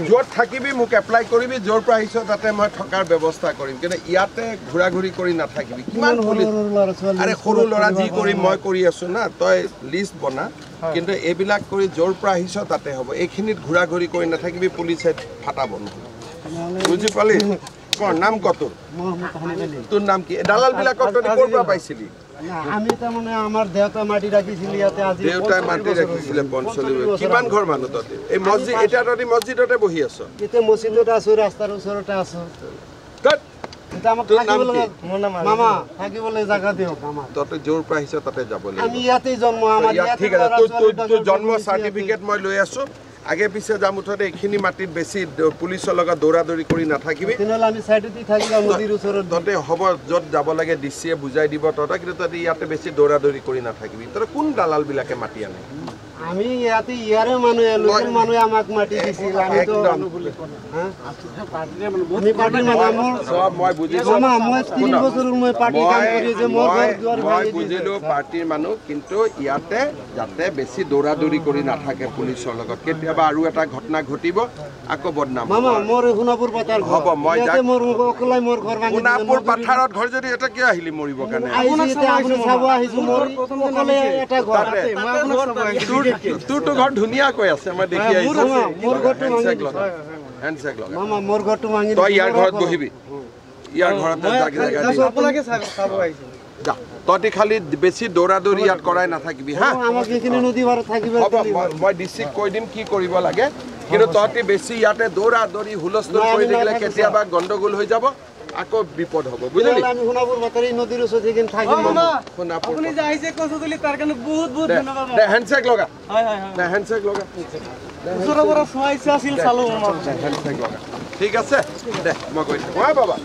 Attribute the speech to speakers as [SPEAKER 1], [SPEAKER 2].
[SPEAKER 1] য'ত থাকিবি মোক এপ্লাই কৰিবি য'ৰ পৰা আহিছ তাতে মই থকাৰ ব্যৱস্থা কৰিম কিন্তু ইয়াতে ঘূৰা ঘূৰি কৰি নাথাকিবি কিমান আৰে সৰু ল'ৰা যি কৰিম মই কৰি আছো না তই লিষ্ট বনা কিন্তু এইবিলাক কৰি য'ৰ পৰা আহিছ তাতে হ'ব এইখিনিত ঘূৰা ঘূৰি কৰি নাথাকিবি পুলিচে ফাটাব বুজি পালি কৰ নাম কত তোৰ নাম কি দালাল বিলাকক তই ক'ৰ পৰা পাইছিলি
[SPEAKER 2] আমি তাৰ মানে আমাৰ দেউতা মাটি ৰাখিছিল ইয়াতে আজি
[SPEAKER 1] দেউতাই মাটি ৰাখিছিলে পঞ্চলি কিমান ঘৰ মানুহ ততে এই মছজিদ এটা ততে মছজিদতে বহি আছ
[SPEAKER 2] এতে মছজিদত আছো ৰাস্তাৰ ওচৰতে আছো এটা আমাক থাকিবলৈ মামা থাকিবলৈ জায়গা দিও মামা
[SPEAKER 1] ততে জোৰ পৰা আহিছ তাতে যাব লাগিব
[SPEAKER 2] আমি ইয়াতে জন্ম আমাৰ ইয়াতে
[SPEAKER 1] ঠিক আছে তোৰ জন্ম সাৰ্টিফিকেট মই লৈ আছো আগে পিছে যাম উঠতে এখিনি মাটিত বেছি পুলিচৰ লগত দৌৰাদৌৰি কৰি নাথাকিবি
[SPEAKER 2] তেনেহলে আমি সাইডতে থাকিলাম নদীৰ ওচৰত
[SPEAKER 1] ততে হ'ব য'ত যাব লাগে ডিচিয়ে বুজাই দিব ততে কিন্তু ততে ইয়াতে বেছি দৌৰাদৌৰি কৰি নাথাকিবি ততে কোন দালাল বিলাকে মাটি আনে
[SPEAKER 2] আমি ইয়াতে ইয়াৰে মানুহে লোকেল মানুহে আমাক মাটি দিছিল আমি তো আমি পাৰ্টিৰ মানুহ
[SPEAKER 1] সব মই বুজিছো
[SPEAKER 2] মামা মই 3 বছৰৰ মই পাৰ্টি কাম কৰি যে মোৰ ঘৰ দুৱাৰ
[SPEAKER 1] মই বুজিলো পাৰ্টিৰ মানুহ কিন্তু ইয়াতে যাতে বেছি দৌৰাদৌৰি কৰি নাথাকে পুলিচৰ লগত কেতিয়াবা আৰু এটা ঘটনা ঘটিব আকৌ বদনাম
[SPEAKER 2] মামা মোৰ সোণাপুৰ পথাৰ
[SPEAKER 1] হ'ব মই
[SPEAKER 2] ইয়াতে মোৰ অকলাই মোৰ ঘৰ ভাঙি
[SPEAKER 1] সোণাপুৰ পথাৰত ঘৰ যদি এটা কিয় আহিলি মৰিবৰ কাৰণে
[SPEAKER 2] আপুনি চাব আহিছো মোৰ অকলে এটা ঘৰ আছে মই আপোনাক চাব আহিছো
[SPEAKER 1] তোৰটো ঘৰ ধুনীয়াকৈ আছে মই দেখি আহিছো
[SPEAKER 2] মোৰ ঘৰটো
[SPEAKER 1] হেণ্ডশেক লগা
[SPEAKER 2] মামা মোৰ ঘৰটো ভাঙি
[SPEAKER 1] তই ইয়াৰ ঘৰত বহিবি ইয়াৰ ঘৰত জাগা
[SPEAKER 2] আপোনাকে চাব আহিছো
[SPEAKER 1] যা তই খালি বেছি দৌৰাদৌৰি ইয়াত কৰাই নাথাকিবি হা
[SPEAKER 2] আমাক এইখিনি নদী পাৰত থাকিব
[SPEAKER 1] হ'ব মই ডিচিক কৈ দিম কি কৰিব লাগে কিন্তু তই বেছি ইয়াতে দৌৰাদৌৰি হুলস্থুল কৰি থাকিলে কেতিয়াবা গণ্ডগোল হৈ যাব আকৌ বিপদ হ'ব বুজিলি
[SPEAKER 2] আমি সোণাপুৰ বাতৰি নদীৰ ওচৰত এদিন থাকিম
[SPEAKER 1] সোণাপুৰ
[SPEAKER 2] আপুনি যে আহিছে কৈছো বুলি তাৰ কাৰণে বহুত বহুত ধন্যবাদ
[SPEAKER 1] দে হেণ্ডশেক লগা
[SPEAKER 2] হয় হয়
[SPEAKER 1] দে হেণ্ডশেক লগা
[SPEAKER 2] ওচৰৰ পৰা সোৱাইছে আছিল চালো
[SPEAKER 1] হেণ্ডশেক লগা ঠিক আছে দে মই কৈ দিম বাবা